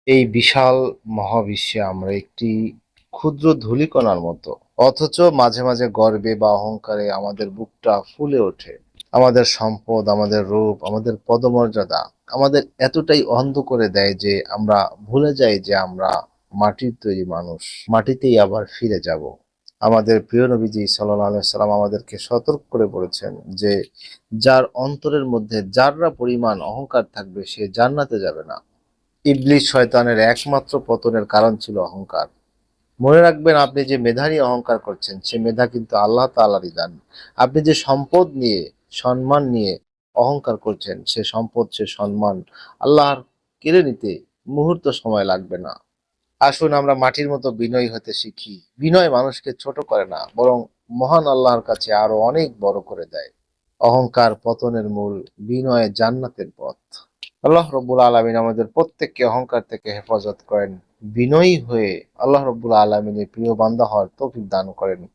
এই বিশাল মহাবিশ্বে আমরা একটি ক্ষুদ্র ধূলিকণার মতো, অথচ মাঝে মাঝে গর্বে বা অহংকারে আমাদের বুকটা ফুলে ওঠে। আমাদের সম্পদ, আমাদের রূপ, আমাদের পদমর্যাদা আমাদের এতটাই অন্ধ করে দেয় যে আমরা ভুলে যাই যে আমরা মাটির তৈরি মানুষ, মাটিতেই আবার ফিরে যাব। আমাদের প্রিয় নবীজি সাল্লাল্লাহু আলাইহি সাল্লাম আমাদেরকে সতর্ক করে বলেছেন যে যার অন্তরের মধ্যে যাররা পরিমাণ অহংকার থাকবে সে জান্নাতে যাবে না। ইবলিস শয়তানের একমাত্র পতনের কারণ ছিল অহংকার। মনে রাখবেন, আপনি যে মেধা নিয়ে অহংকার করছেন সে মেধা কিন্তু আল্লাহ তাআলারই দান। আপনি যে সম্পদ নিয়ে, সম্মান নিয়ে অহংকার করছেন সে সম্পদ, সে সম্মান আল্লাহর কেড়ে নিতে মুহূর্ত সময় লাগবে না। আসুন আমরা মাটির মতো বিনয়ী হতে শিখি। বিনয় মানুষকে ছোট করে না, বরং মহান আল্লাহর কাছে আরো অনেক বড় করে দেয়। অহংকার পতনের মূল, বিনয় জান্নাতের পথ। আল্লাহ রব্বুল আলামিন আমাদের প্রত্যেককে অহংকার থেকে হেফাজত করেন। বিনয়ী হয়ে আল্লাহ রব্বুল আলামিনের প্রিয় বান্দা হওয়ার তৌফিক দান করেন।